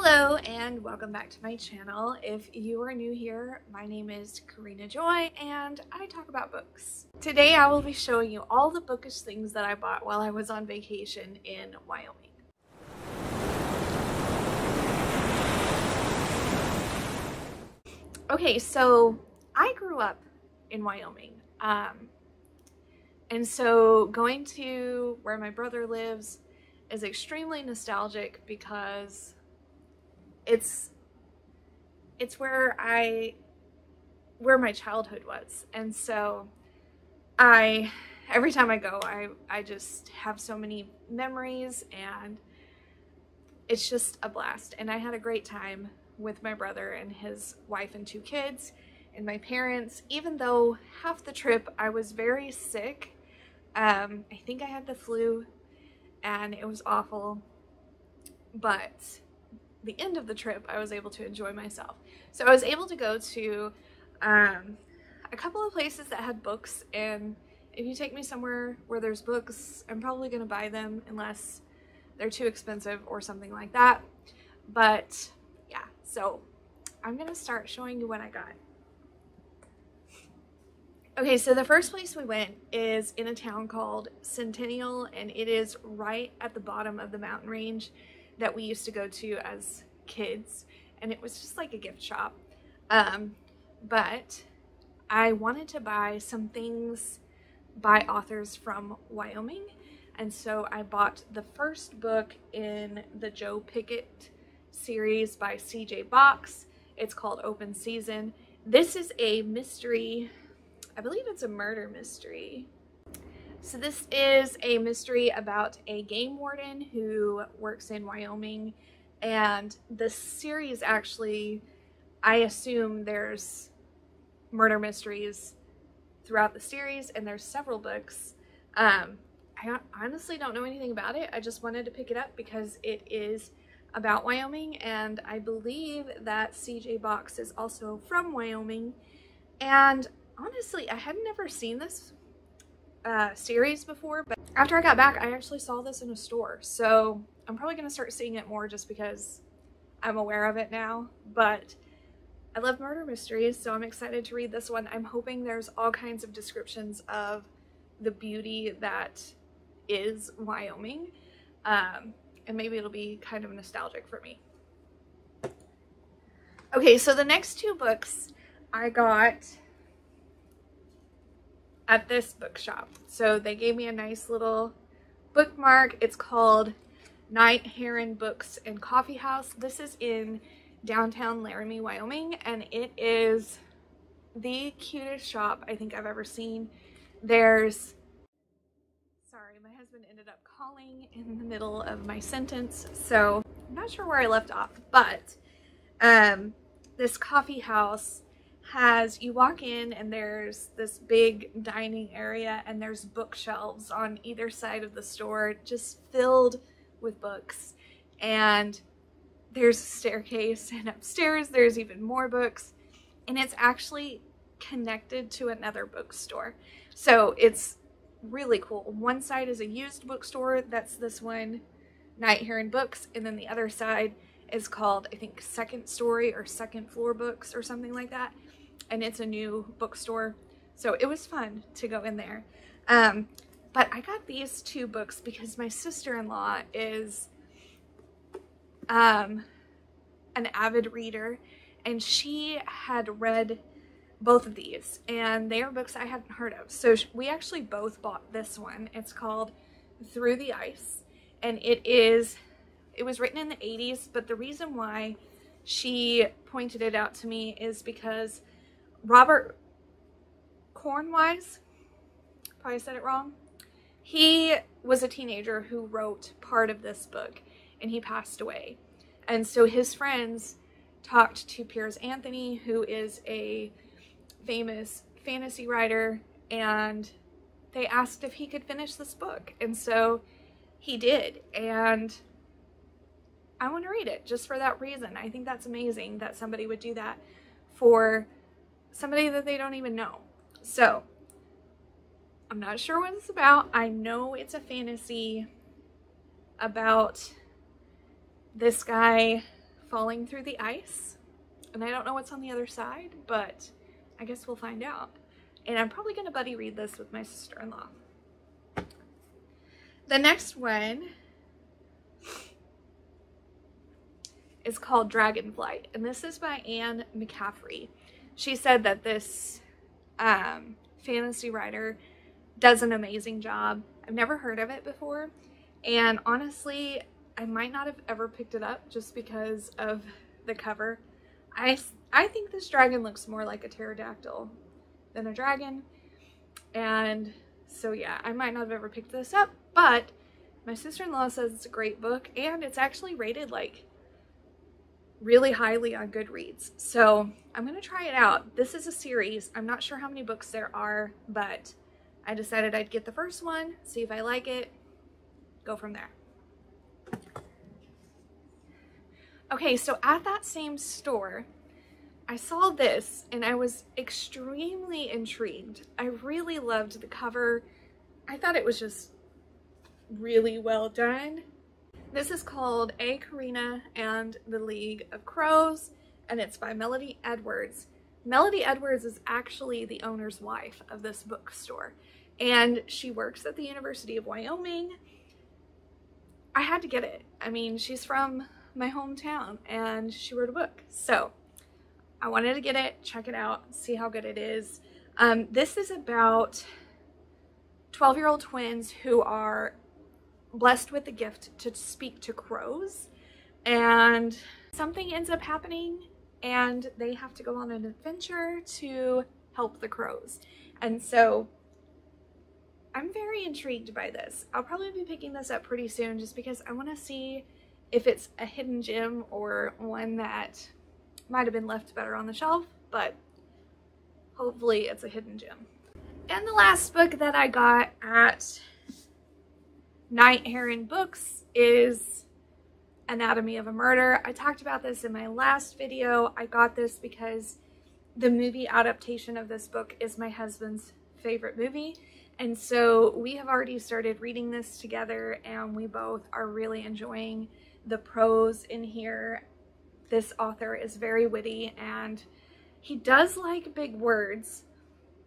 Hello and welcome back to my channel. If you are new here, my name is Karina Joy and I talk about books. Today I will be showing you all the bookish things that I bought while I was on vacation in Wyoming. Okay, so I grew up in Wyoming. And so going to where my brother lives is extremely nostalgic because it's where my childhood was. And so every time I go, I just have so many memories and it's just a blast. And I had a great time with my brother and his wife and 2 kids and my parents, even though half the trip I was very sick. I think I had the flu and it was awful, but the end of the trip I was able to enjoy myself. So I was able to go to a couple of places that had books, and if you take me somewhere where there's books, I'm probably going to buy them unless they're too expensive or something like that. But yeah, so I'm going to start showing you what I got. Okay, so the first place we went is in a town called Centennial, and it is right at the bottom of the mountain range that we used to go to as kids, and it was just like a gift shop. But I wanted to buy some things by authors from Wyoming, and so I bought the first book in the Joe Pickett series by CJ Box. It's called Open Season. This is a mystery. I believe it's a murder mystery. So this is a mystery about a game warden who works in Wyoming, and the series actually, I assume there's murder mysteries throughout the series, and there's several books. I honestly don't know anything about it. I just wanted to pick it up because it is about Wyoming, and I believe that CJ Box is also from Wyoming. And honestly, I had never seen this series before, but after I got back I actually saw this in a store, so I'm probably gonna start seeing it more just because I'm aware of it now. But I love murder mysteries, so I'm excited to read this one. I'm hoping there's all kinds of descriptions of the beauty that is Wyoming, and maybe it'll be kind of nostalgic for me. Okay, so the next 2 books I got at this bookshop. So they gave me a nice little bookmark. It's called Heron Books and Coffee House. This is in downtown Laramie, Wyoming, and it is the cutest shop I think I've ever seen. Sorry, my husband ended up calling in the middle of my sentence, so I'm not sure where I left off, but this coffee house you walk in and there's this big dining area and there's bookshelves on either side of the store just filled with books, and there's a staircase, and upstairs there's even more books, and it's actually connected to another bookstore. So it's really cool. One side is a used bookstore, that's this one, Heron Books, and then the other side is called, I think, Second Story or Second Floor Books or something like that. And it's a new bookstore, so it was fun to go in there. But I got these 2 books because my sister-in-law is an avid reader, and she had read both of these, and they are books I hadn't heard of. So we actually both bought this one. It's called Through the Ice, and it was written in the 80s, but the reason why she pointed it out to me is because Robert Cornwise, probably said it wrong, he was a teenager who wrote part of this book, and he passed away. And so his friends talked to Piers Anthony, who is a famous fantasy writer, and they asked if he could finish this book, and so he did, and I want to read it just for that reason. I think that's amazing that somebody would do that for somebody that they don't even know. So I'm not sure what it's about. I know it's a fantasy about this guy falling through the ice, and I don't know what's on the other side, but I guess we'll find out. And I'm probably gonna buddy read this with my sister-in-law. The next one is called Dragonflight, and this is by Anne McCaffrey. She said that this fantasy writer does an amazing job. I've never heard of it before, and honestly, I might not have ever picked it up just because of the cover. I think this dragon looks more like a pterodactyl than a dragon, and so yeah, I might not have ever picked this up, but my sister-in-law says it's a great book, and it's actually rated like really highly on Goodreads, so I'm gonna try it out. This is a series. I'm not sure how many books there are, but I decided I'd get the first one, see if I like it, go from there. Okay, so at that same store, I saw this and I was extremely intrigued. I really loved the cover. I thought it was just really well done. This is called A Karina and the League of Crows, and it's by Melody Edwards. Melody Edwards is actually the owner's wife of this bookstore, and she works at the University of Wyoming. I had to get it. I mean, she's from my hometown and she wrote a book, so I wanted to get it, check it out, see how good it is. This is about 12-year-old twins who are blessed with the gift to speak to crows, and something ends up happening and they have to go on an adventure to help the crows. And so I'm very intrigued by this. I'll probably be picking this up pretty soon just because I want to see if it's a hidden gem or one that might have been left better on the shelf, but hopefully it's a hidden gem. And the last book that I got at Night Heron Books is Anatomy of a Murder. I talked about this in my last video. I got this because the movie adaptation of this book is my husband's favorite movie, and so we have already started reading this together and we both are really enjoying the prose in here. This author is very witty and he does like big words,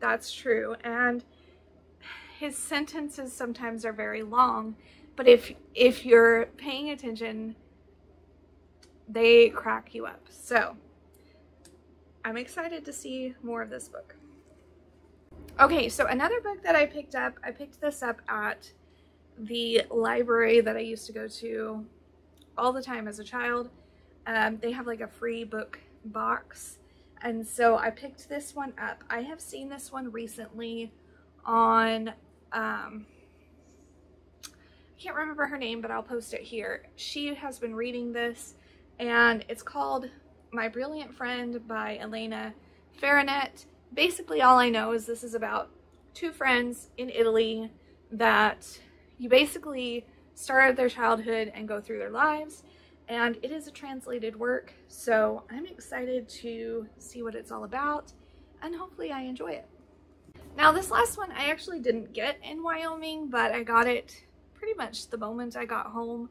that's true, and his sentences sometimes are very long, but if you're paying attention, they crack you up. So I'm excited to see more of this book. Okay, so another book that I picked this up at the library that I used to go to all the time as a child. They have like a free book box, and so I picked this one up. I have seen this one recently on I can't remember her name, but I'll post it here. She has been reading this, and it's called My Brilliant Friend by Elena Ferranet. Basically all I know is this is about two friends in Italy that you basically start their childhood and go through their lives, and it is a translated work, so I'm excited to see what it's all about and hopefully I enjoy it. Now this last one I actually didn't get in Wyoming, but I got it pretty much the moment I got home.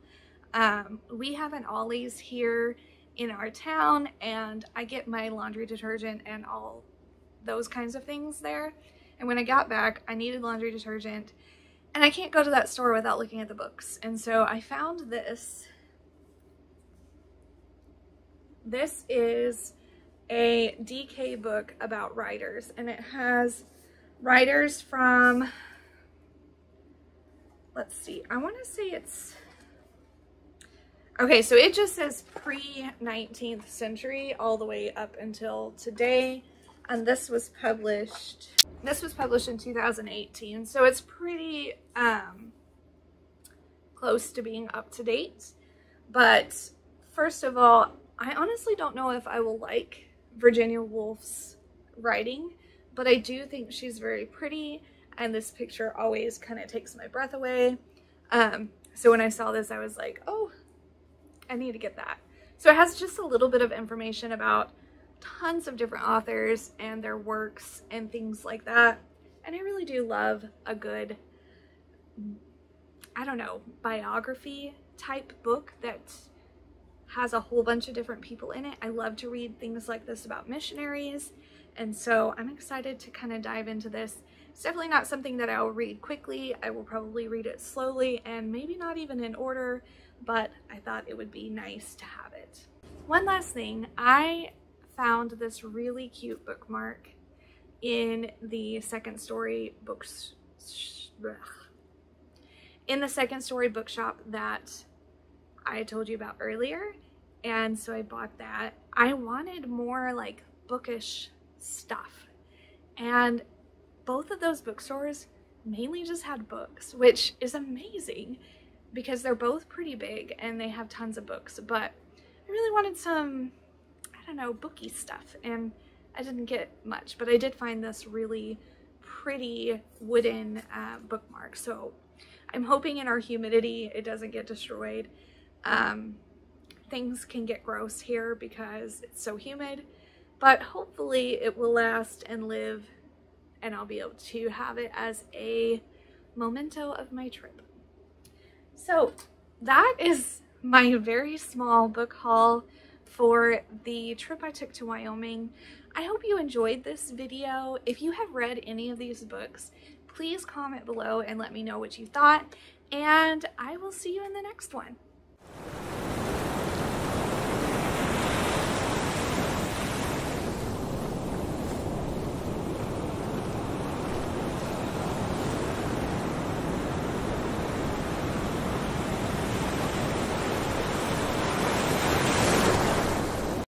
We have an Ollie's here in our town, and I get my laundry detergent and all those kinds of things there, and when I got back I needed laundry detergent and I can't go to that store without looking at the books, and so I found this. This is a DK book about writers, and it has writers from, let's see, I want to say it's, okay, so it just says pre-19th century all the way up until today, and this was published in 2018, so it's pretty close to being up to date. But first of all, I honestly don't know if I will like Virginia Woolf's writing, but I do think she's very pretty, and this picture always kind of takes my breath away. So when I saw this, I was like, oh, I need to get that. So it has just a little bit of information about tons of different authors and their works and things like that. And I really do love a good, I don't know, biography type book that has a whole bunch of different people in it. I love to read things like this about missionaries, and so I'm excited to kind of dive into this. It's definitely not something that I'll read quickly. I will probably read it slowly and maybe not even in order, but I thought it would be nice to have it. One last thing, I found this really cute bookmark in the second story bookshop that I told you about earlier, and so I bought that. I wanted more like bookish stuff, and both of those bookstores mainly just had books, which is amazing because they're both pretty big and they have tons of books, but I really wanted some, I don't know, booky stuff, and I didn't get much, but I did find this really pretty wooden bookmark, so I'm hoping in our humidity it doesn't get destroyed. Things can get gross here because it's so humid, but hopefully it will last and live, and I'll be able to have it as a memento of my trip. So that is my very small book haul for the trip I took to Wyoming. I hope you enjoyed this video. If you have read any of these books, please comment below and let me know what you thought, and I will see you in the next one.